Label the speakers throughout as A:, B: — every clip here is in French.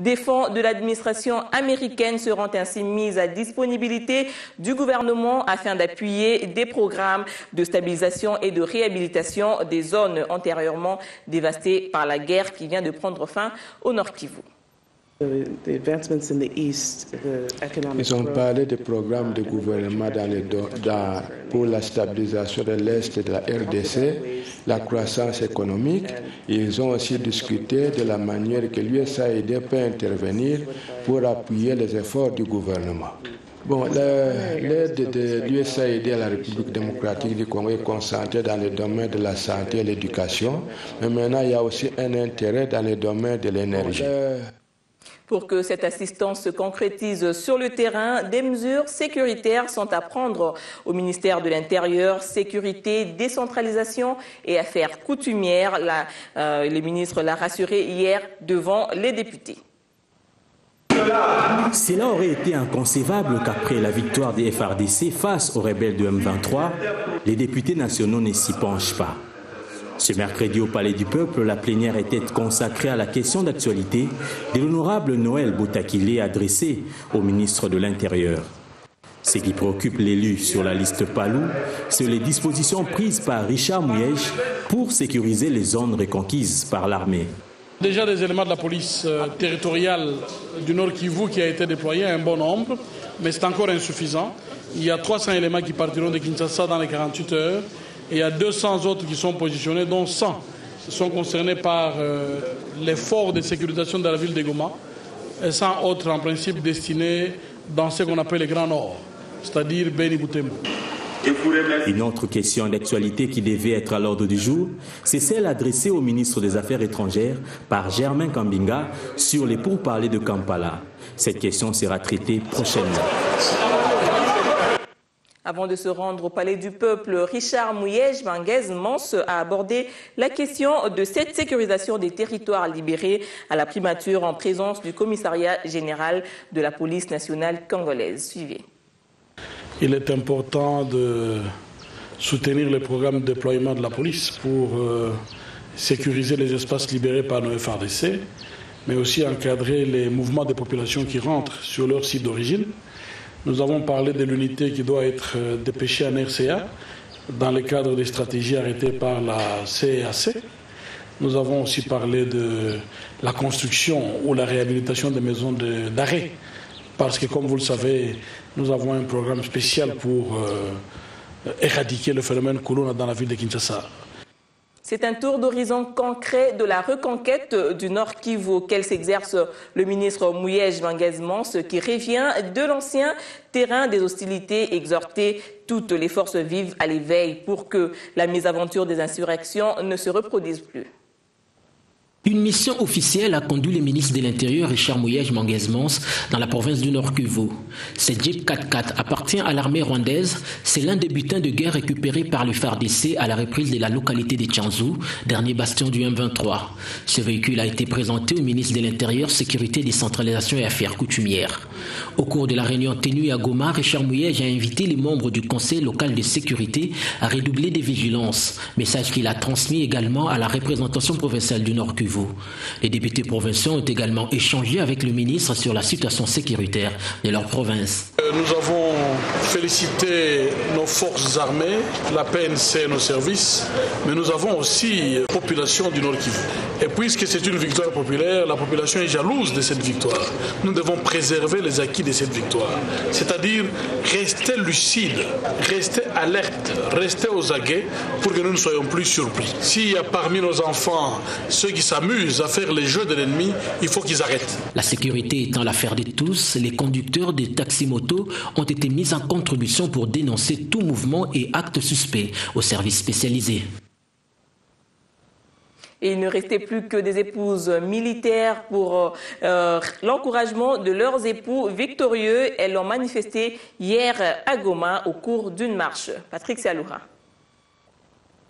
A: Des fonds de l'administration américaine seront ainsi mis à disponibilité du gouvernement afin d'appuyer des programmes de stabilisation et de réhabilitation des zones antérieurement dévastées par la guerre qui vient de prendre fin au Nord Kivu.
B: Ils ont parlé des programmes de gouvernement pour la stabilisation de l'Est de la RDC, la croissance économique. Ils ont aussi discuté de la manière que l'USAID peut intervenir pour appuyer les efforts du gouvernement. Bon, l'aide de l'USAID à la République démocratique du Congo est concentrée dans le domaine de la santé et l'éducation, mais maintenant il y a aussi un intérêt dans le domaine de l'énergie.
A: Pour que cette assistance se concrétise sur le terrain, des mesures sécuritaires sont à prendre au ministère de l'Intérieur, sécurité, décentralisation et affaires coutumières. Le ministre l'a rassuré hier devant les députés.
C: Cela aurait été inconcevable qu'après la victoire des FARDC face aux rebelles de M23, les députés nationaux ne s'y penchent pas. Ce mercredi au Palais du Peuple, la plénière était consacrée à la question d'actualité de l'honorable Noël Boutakilé adressée au ministre de l'Intérieur. Ce qui préoccupe l'élu sur la liste Palou, c'est les dispositions prises par Richard Mouyej pour sécuriser les zones reconquises par l'armée.
D: Déjà des éléments de la police territoriale du Nord Kivu qui a été déployé un bon nombre, mais c'est encore insuffisant. Il y a 300 éléments qui partiront de Kinshasa dans les 48 heures. Et il y a 200 autres qui sont positionnés, dont 100 sont concernés par l'effort de sécurisation de la ville de Goma, et 100 autres en principe destinés dans ce qu'on appelle le Grand Nord, c'est-à-dire Beni Butembo.
C: Une autre question d'actualité qui devait être à l'ordre du jour, c'est celle adressée au ministre des Affaires étrangères par Germain Kambinga sur les pourparlers de Kampala. Cette question sera traitée prochainement.
A: Avant de se rendre au Palais du Peuple, Richard Mouyej Manguez-Mons a abordé la question de cette sécurisation des territoires libérés à la primature en présence du commissariat général de la police nationale congolaise. Suivez.
D: Il est important de soutenir le programme de déploiement de la police pour sécuriser les espaces libérés par nos FARDC, mais aussi encadrer les mouvements des populations qui rentrent sur leur site d'origine. Nous avons parlé de l'unité qui doit être dépêchée en RCA dans le cadre des stratégies arrêtées par la CEAC. Nous avons aussi parlé de la construction ou la réhabilitation des maisons d'arrêt. Parce que, comme vous le savez, nous avons un programme spécial pour éradiquer le phénomène Kuluna dans la ville de Kinshasa.
A: C'est un tour d'horizon concret de la reconquête du Nord Kivu auquel s'exerce le ministre Mouyej Manguez-Mons qui revient de l'ancien terrain des hostilités, exhorter toutes les forces vives à l'éveil pour que la mésaventure des insurrections ne se reproduise plus.
E: Une mission officielle a conduit le ministre de l'Intérieur Richard Mouyej Manguez-Mons dans la province du Nord Kivu. Ce Jeep 4x4 appartient à l'armée rwandaise. C'est l'un des butins de guerre récupérés par le FARDC à la reprise de la localité de Tchanzu, dernier bastion du M23. Ce véhicule a été présenté au ministre de l'Intérieur, Sécurité, Décentralisation et Affaires coutumières. Au cours de la réunion tenue à Goma, Richard Mouyej a invité les membres du Conseil local de sécurité à redoubler de vigilance. Message qu'il a transmis également à la représentation provinciale du Nord Kivu. Les députés provinciaux ont également échangé avec le ministre sur la situation sécuritaire de leur province.
D: Nous avons félicité nos forces armées, la PNC et nos services, mais nous avons aussi la population du Nord Kivu. Et puisque c'est une victoire populaire, la population est jalouse de cette victoire. Nous devons préserver les acquis de cette victoire. C'est-à-dire rester lucide, rester alerte, rester aux aguets pour que nous ne soyons plus surpris. S'il y a parmi nos enfants ceux qui s'amusent à faire les jeux de l'ennemi, il faut qu'ils arrêtent.
E: La sécurité étant l'affaire de tous, les conducteurs des taxis-motos ont été mis en contribution pour dénoncer tout mouvement et acte suspect aux services spécialisés.
A: Et il ne restait plus que des épouses militaires pour l'encouragement de leurs époux victorieux. Elles l'ont manifesté hier à Goma au cours d'une marche. Patrick Sialoura.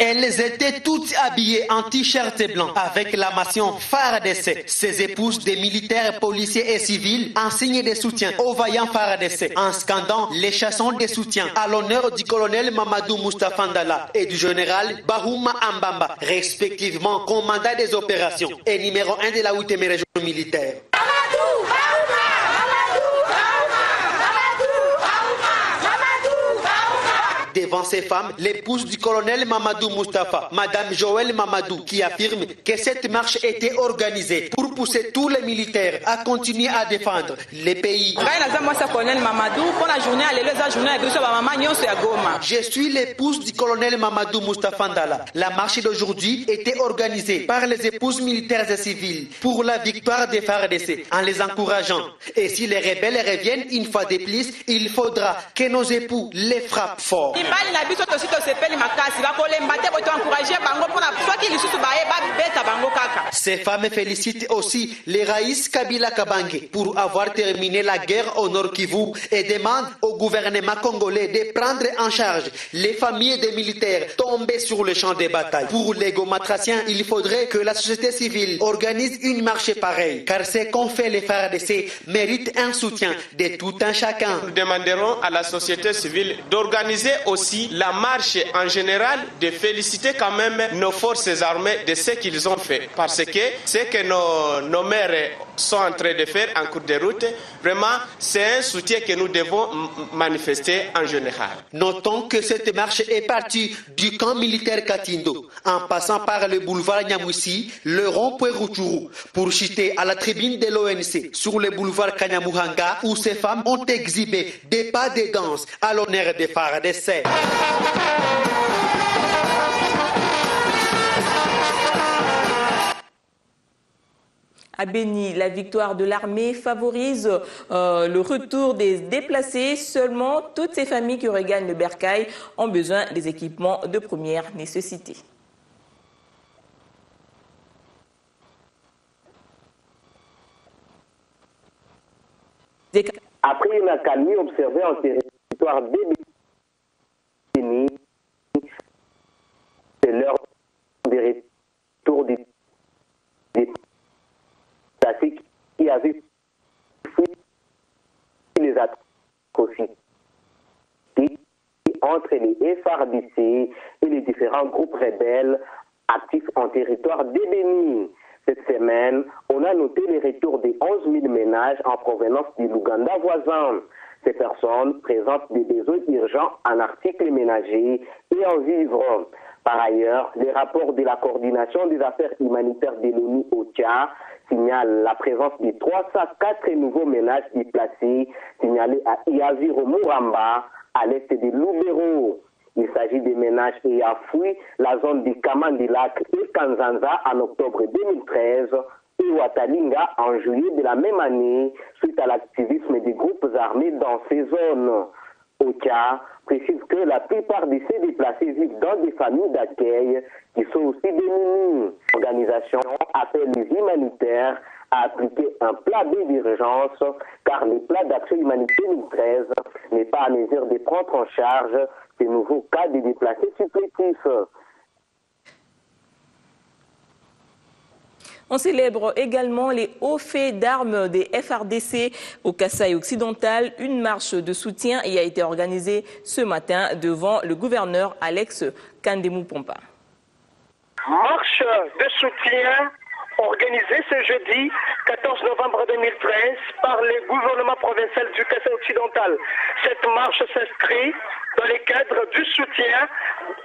F: Elles étaient toutes habillées en t-shirt blanc avec la mention FARDC. Ces épouses des militaires, policiers et civils en signe de soutien aux vaillants FARDC en scandant les chansons de soutien à l'honneur du colonel Mamadou Moustapha Ndala et du général Bahouma Ambamba, respectivement commandant des opérations et numéro 1 de la 8e région militaire. ces femmes l'épouse du colonel Mamadou Moustapha, Madame Joël Mamadou, qui affirme que cette marche était organisée pour pousser tous les militaires à continuer à défendre les pays. Je suis l'épouse du colonel Mamadou Moustapha Ndala. La marche d'aujourd'hui était organisée par les épouses militaires et civiles pour la victoire des FARDC en les encourageant. Et si les rebelles reviennent une fois de plus, il faudra que nos époux les frappent fort. Ces femmes félicitent aussi les Raïs Kabila Kabange pour avoir terminé la guerre au Nord Kivu et demandent au gouvernement congolais de prendre en charge les familles des militaires tombés sur le champ de bataille. Pour les gomatraciens, il faudrait que la société civile organise une marche pareille, car ce qu'ont fait les FARDC mérite un soutien de tout un chacun.
G: Nous demanderons à la société civile d'organiser aussi la marche en général, de féliciter quand même nos forces armées de ce qu'ils ont fait. Parce que ce que nos mères sont en train de faire en cours de route, vraiment, c'est un soutien que nous devons manifester en général.
F: Notons que cette marche est partie du camp militaire Katindo, en passant par le boulevard Nyamwisi, le rond-point Rutshuru, pour chuter à la tribune de l'ONC sur le boulevard Kanyamuhanga, où ces femmes ont exhibé des pas de danse à l'honneur des FARDC.
A: À Béni, la victoire de l'armée favorise le retour des déplacés. Seulement, toutes ces familles qui regagnent le bercail ont besoin des équipements de première nécessité.
H: Après une accalmie observée en territoire de Béni, c'est l'heure des retours des qui avaient fui les atrocités entre les FARDC et les différents groupes rebelles actifs en territoire de Béni. Cette semaine, on a noté les retours de 11 000 ménages en provenance du Luganda voisin. Ces personnes présentent des besoins urgents en articles ménagers et en vivres. Par ailleurs, les rapports de la coordination des affaires humanitaires de l'ONU OCHA signalent la présence de 304 nouveaux ménages déplacés signalés à Iaviro-Mouramba, à l'est de Lubero. Il s'agit des ménages ayant fui la zone de Kamandilak et Kanzanza en octobre 2013 et Watalinga en juillet de la même année suite à l'activisme des groupes armés dans ces zones. OCHA précise que la plupart de ces déplacés vivent dans des familles d'accueil qui sont aussi démunies. L'organisation appelle les humanitaires à appliquer un plan B d'urgence car le plan d'action humanitaire 2013 n'est pas à mesure de prendre en charge ces nouveaux cas de déplacés supplétifs.
A: On célèbre également les hauts faits d'armes des FARDC au Kasaï occidental. Une marche de soutien y a été organisée ce matin devant le gouverneur Alex Kandemou-Pompa.
I: Marche de soutien organisée ce jeudi 14 novembre 2013 par le gouvernement provincial du Kasaï occidental. Cette marche s'inscrit dans le cadre du soutien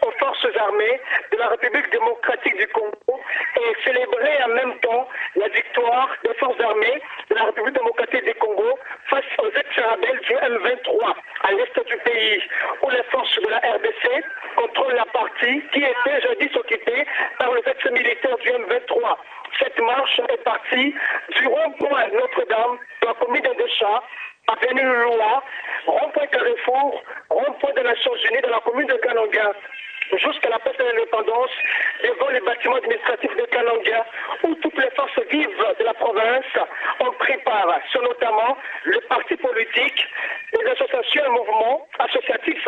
I: aux forces armées de la République démocratique du Congo et célébrer en même temps la victoire des forces armées de la République démocratique du Congo face aux ex-rebelles du M23 à l'est du pays, où les forces de la RDC contrôlent la partie qui était jadis occupée par les ex-militaires du M23. Cette marche est partie du rond-point Notre-Dame de la commune d'Indécha, avenue Loua, rond-point Carrefour, rond-point des Nations Unies de la commune de Kananga, jusqu'à la place de l'indépendance, devant les bâtiments administratifs de Kananga, où toutes les forces vives de la province ont pris part, sur notamment le parti politique, les associations et mouvements associatifs,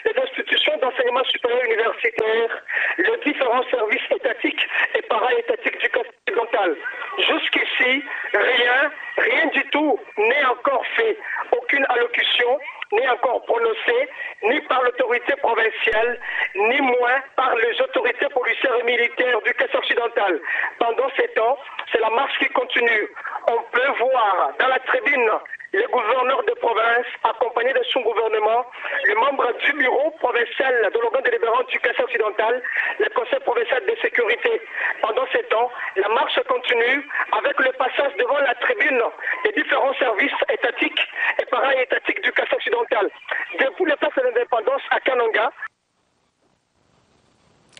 I: les institutions d'enseignement supérieur universitaire, les différents services étatiques et para-étatiques du Kasaï occidental. Jusqu'ici, rien du tout n'est encore fait. Aucune allocution n'est encore prononcée, ni par l'autorité provinciale, ni moins par les autorités policières et militaires du Kasaï occidental. Pendant ces temps, c'est la marche qui continue. on peut voir dans la tribune les gouverneurs de province accompagnés de son gouvernement, les membres du bureau provincial de l'organe délibérant du Kassai occidental, le conseil provincial de sécurité. Pendant ce temps, la marche continue avec le passage devant la tribune des différents services étatiques et para-étatiques du Kassai occidental. Depuis le place de l'indépendance à Kananga,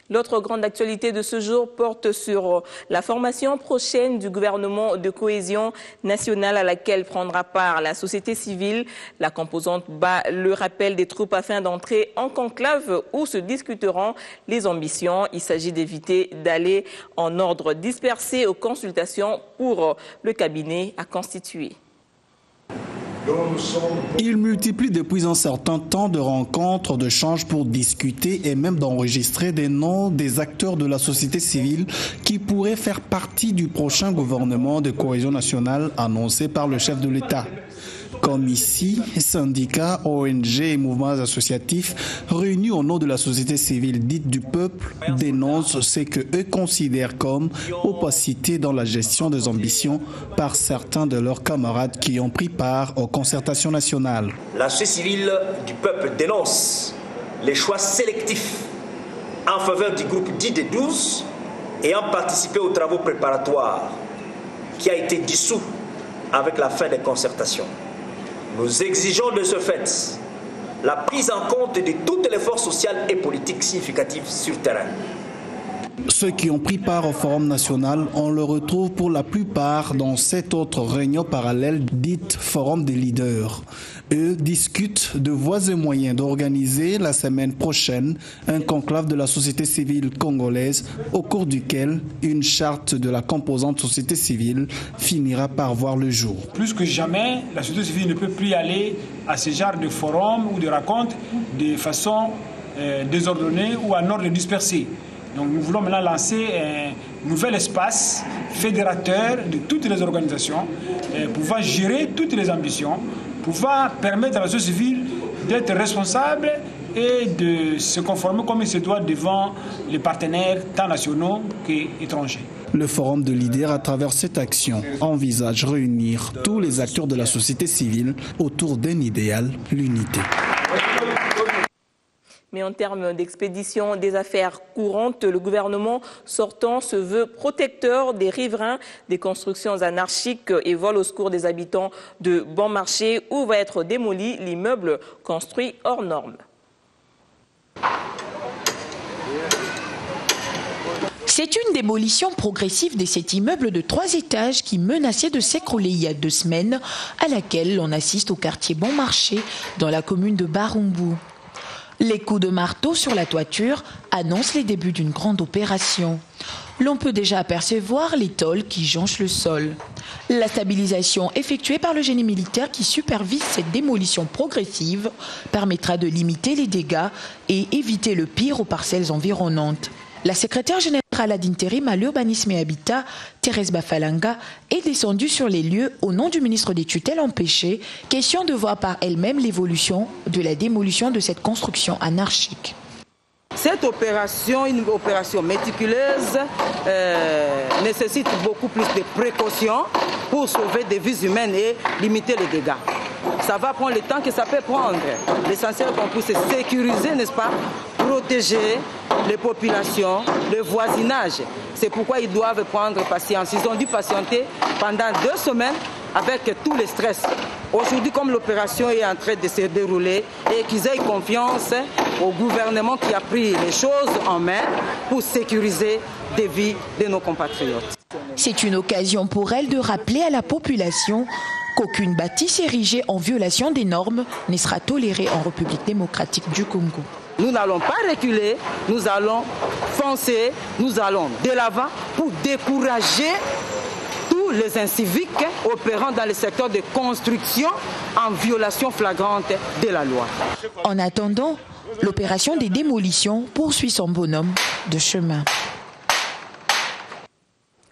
A: l'autre grande actualité de ce jour porte sur la formation prochaine du gouvernement de cohésion nationale à laquelle prendra part la société civile. La composante bat le rappel des troupes afin d'entrer en conclave où se discuteront les ambitions. Il s'agit d'éviter d'aller en ordre dispersé aux consultations pour le cabinet à constituer.
J: Il multiplie depuis un certain temps de rencontres, d'échanges pour discuter et même d'enregistrer des noms des acteurs de la société civile qui pourraient faire partie du prochain gouvernement de cohésion nationale annoncé par le chef de l'État. Comme ici, syndicats, ONG et mouvements associatifs réunis au nom de la société civile dite du peuple dénoncent ce que eux considèrent comme opacité dans la gestion des ambitions par certains de leurs camarades qui ont pris part aux concertations nationales.
K: La société civile du peuple dénonce les choix sélectifs en faveur du groupe dit des 12 ayant participé aux travaux préparatoires qui a été dissous avec la fin des concertations. Nous exigeons de ce fait la prise en compte de toutes les forces sociales et politiques significatives sur terrain.
J: Ceux qui ont pris part au Forum national, on le retrouve pour la plupart dans cette autre réunion parallèle dite Forum des leaders. Eux discutent de voies et moyens d'organiser la semaine prochaine un conclave de la société civile congolaise au cours duquel une charte de la composante société civile finira par voir le jour.
L: Plus que jamais, la société civile ne peut plus aller à ce genre de forum ou de rencontres de façon désordonnée ou en ordre dispersé. Donc nous voulons maintenant lancer un nouvel espace fédérateur de toutes les organisations, pouvant gérer toutes les ambitions, pouvant permettre à la société civile d'être responsable et de se conformer comme il se doit devant les partenaires tant nationaux qu'étrangers.
J: Le Forum de leaders, à travers cette action, envisage réunir tous les acteurs de la société civile autour d'un idéal, l'unité.
A: Mais en termes d'expédition des affaires courantes, le gouvernement sortant se veut protecteur des riverains des constructions anarchiques et vole au secours des habitants de Bon Marché où va être démoli l'immeuble construit hors norme.
M: C'est une démolition progressive de cet immeuble de 3 étages qui menaçait de s'écrouler il y a 2 semaines, à laquelle l'on assiste au quartier Bon Marché dans la commune de Barumbu. Les coups de marteau sur la toiture annoncent les débuts d'une grande opération. L'on peut déjà apercevoir les tôles qui jonchent le sol. La stabilisation effectuée par le génie militaire qui supervise cette démolition progressive permettra de limiter les dégâts et éviter le pire aux parcelles environnantes. La secrétaire générale d'intérim à l'urbanisme et habitat, Thérèse Bafalanga, est descendue sur les lieux au nom du ministre des tutelles empêchées, question de voir par elle-même l'évolution de la démolition de cette construction anarchique.
N: Cette opération, une opération méticuleuse, nécessite beaucoup plus de précautions pour sauver des vies humaines et limiter les dégâts. Ça va prendre le temps que ça peut prendre. L'essentiel qu'on puisse sécuriser, n'est-ce pas, protéger les populations, le voisinage. C'est pourquoi ils doivent prendre patience. Ils ont dû patienter pendant 2 semaines avec tout le stress. Aujourd'hui, comme l'opération est en train de se dérouler et qu'ils aient confiance au gouvernement qui a pris les choses en main pour sécuriser des vies de nos compatriotes.
M: C'est une occasion pour elle de rappeler à la population qu'aucune bâtisse érigée en violation des normes ne sera tolérée en République démocratique du Congo.
N: Nous n'allons pas reculer, nous allons foncer, nous allons de l'avant pour décourager tous les inciviques opérant dans le secteur de construction en violation flagrante de la loi.
M: En attendant, l'opération des démolitions poursuit son bonhomme de chemin.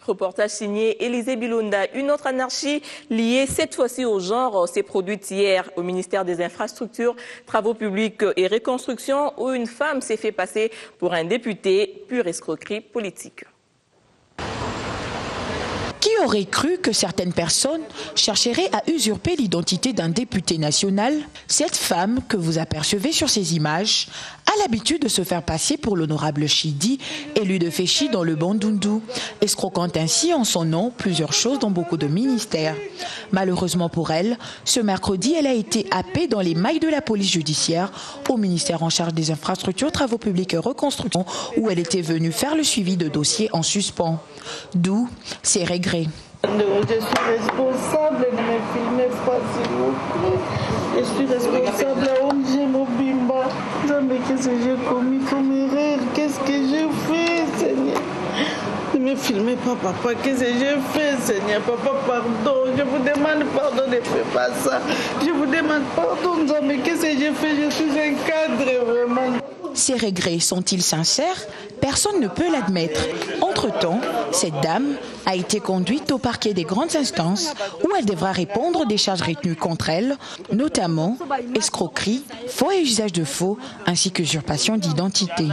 A: Reportage signé Élisée Bilonda. Une autre anarchie liée cette fois-ci au genre s'est produite hier au ministère des Infrastructures, Travaux publics et Reconstruction où une femme s'est fait passer pour un député, pure escroquerie politique.
M: Qui aurait cru que certaines personnes chercheraient à usurper l'identité d'un député national? Cette femme que vous apercevez sur ces images a l'habitude de se faire passer pour l'honorable Chidi, élu de Féchi dans le Bandundu, escroquant ainsi en son nom plusieurs choses dans beaucoup de ministères. Malheureusement pour elle, ce mercredi, elle a été happée dans les mailles de la police judiciaire au ministère en charge des infrastructures, travaux publics et reconstruction, où elle était venue faire le suivi de dossiers en suspens. D'où ses regrets.
O: Je suis responsable, ne me filmez pas s'il vous plaît. Je suis responsable à Omje Mobimba. Mais qu'est-ce que j'ai commis comme erreur? Qu'est-ce que j'ai fait, Seigneur? Ne me filmez pas, papa. Qu'est-ce que j'ai fait, Seigneur? Papa, pardon. Je vous demande pardon, ne faites pas ça. Je vous demande pardon, mais qu'est-ce que j'ai fait? Je suis un cadre, vraiment.
M: Ces regrets sont-ils sincères? Personne ne peut l'admettre. Entre-temps, cette dame a été conduite au parquet des grandes instances où elle devra répondre des charges retenues contre elle, notamment escroquerie, faux et usage de faux, ainsi qu'usurpation d'identité.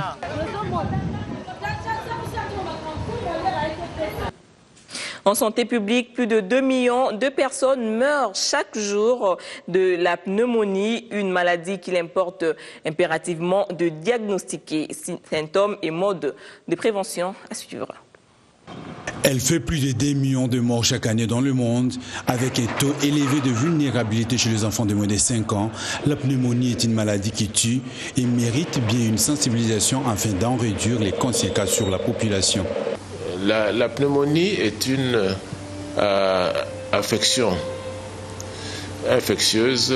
A: En santé publique, plus de 2 millions de personnes meurent chaque jour de la pneumonie, une maladie qu'il importe impérativement de diagnostiquer. Symptômes et modes de prévention à suivre.
P: Elle fait plus de 2 millions de morts chaque année dans le monde. Avec un taux élevé de vulnérabilité chez les enfants de moins de 5 ans, la pneumonie est une maladie qui tue et mérite bien une sensibilisation afin d'en réduire les conséquences sur la population.
Q: La pneumonie est une affection infectieuse,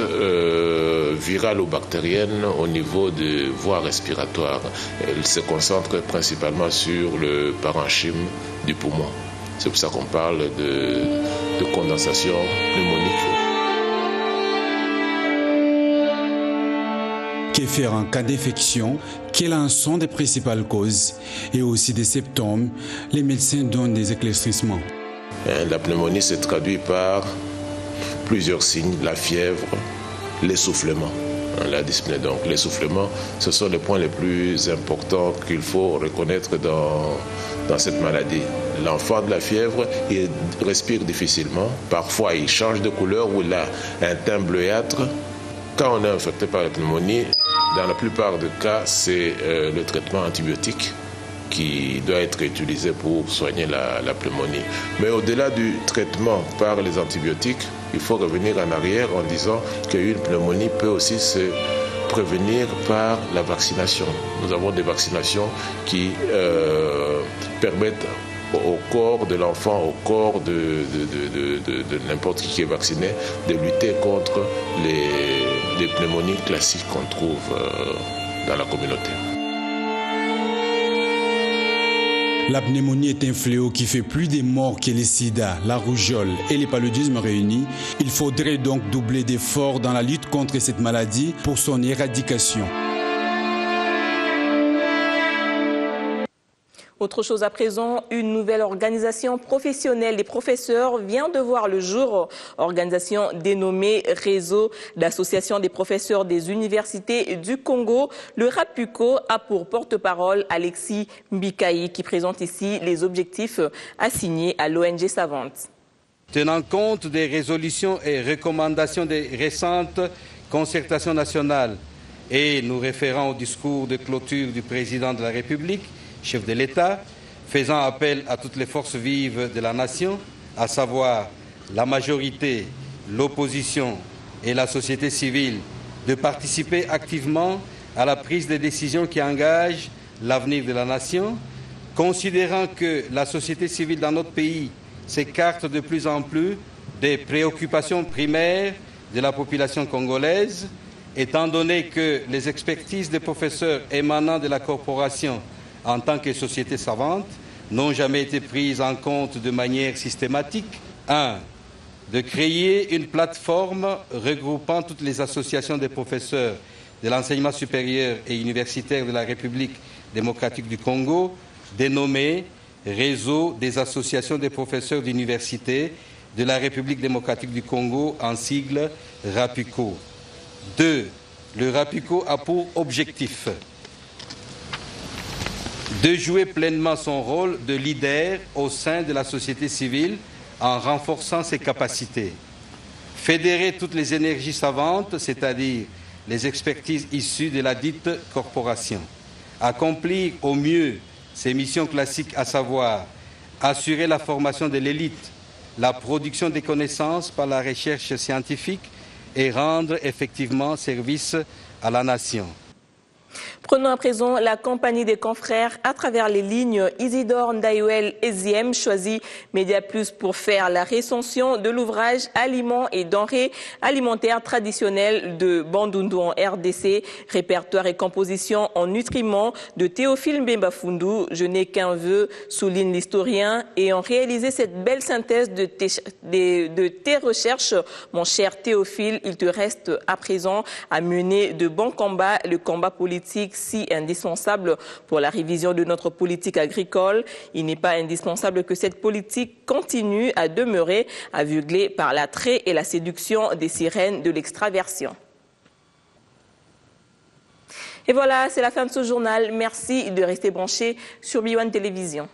Q: virale ou bactérienne au niveau de voies respiratoires. Elle se concentre principalement sur le parenchyme du poumon. C'est pour ça qu'on parle de condensation pneumonique.
P: Que faire en cas d'infection? Quelles en sont les principales causes et aussi des symptômes? Les médecins donnent des éclaircissements.
Q: La pneumonie se traduit par plusieurs signes, la fièvre, l'essoufflement, la dyspnée. Donc l'essoufflement, ce sont les points les plus importants qu'il faut reconnaître dans cette maladie. L'enfant de la fièvre, il respire difficilement. Parfois, il change de couleur ou il a un teint bleuâtre. Quand on est infecté par la pneumonie, dans la plupart des cas, c'est le traitement antibiotique qui doit être utilisé pour soigner la pneumonie. Mais au-delà du traitement par les antibiotiques, il faut revenir en arrière en disant qu'une pneumonie peut aussi se prévenir par la vaccination. Nous avons des vaccinations qui permettent au corps de l'enfant, au corps de n'importe qui est vacciné, de lutter contre les pneumonies classiques qu'on trouve dans la communauté.
P: La pneumonie est un fléau qui fait plus de morts que les sida, la rougeole et les paludismes réunis. Il faudrait donc doubler d'efforts dans la lutte contre cette maladie pour son éradication.
A: Autre chose à présent, une nouvelle organisation professionnelle des professeurs vient de voir le jour. Organisation dénommée Réseau d'associations des professeurs des universités du Congo. Le RAPUCO a pour porte-parole Alexis Mbikaï qui présente ici les objectifs assignés à l'ONG Savante.
R: Tenant compte des résolutions et recommandations des récentes concertations nationales et nous référant au discours de clôture du président de la République, chef de l'État, faisant appel à toutes les forces vives de la nation, à savoir la majorité, l'opposition et la société civile, de participer activement à la prise de décisions qui engagent l'avenir de la nation, considérant que la société civile dans notre pays s'écarte de plus en plus des préoccupations primaires de la population congolaise, étant donné que les expertises des professeurs émanant de la corporation en tant que société savante n'ont jamais été prises en compte de manière systématique. 1. De créer une plateforme regroupant toutes les associations des professeurs de l'enseignement supérieur et universitaire de la République démocratique du Congo, dénommée Réseau des associations des professeurs d'université de la République démocratique du Congo, en sigle RAPUCO. 2. Le RAPUCO a pour objectif de jouer pleinement son rôle de leader au sein de la société civile en renforçant ses capacités. Fédérer toutes les énergies savantes, c'est-à-dire les expertises issues de la dite corporation. Accomplir au mieux ses missions classiques, à savoir assurer la formation de l'élite, la production des connaissances par la recherche scientifique et rendre effectivement service à la nation.
A: Prenons à présent la compagnie des confrères à travers les lignes. Isidore Ndaïwel Eziem choisit Média Plus pour faire la recension de l'ouvrage Aliments et denrées alimentaires traditionnels de Bandundu en RDC, répertoire et composition en nutriments de Théophile Mbemba-Fundu. Je n'ai qu'un vœu, souligne l'historien, ayant réalisé cette belle synthèse de tes recherches. Mon cher Théophile, il te reste à présent à mener de bons combats, le combat politique si indispensable pour la révision de notre politique agricole. Il n'est pas indispensable que cette politique continue à demeurer aveuglée par l'attrait et la séduction des sirènes de l'extraversion. Et voilà, c'est la fin de ce journal. Merci de rester branchés sur B1 Télévision.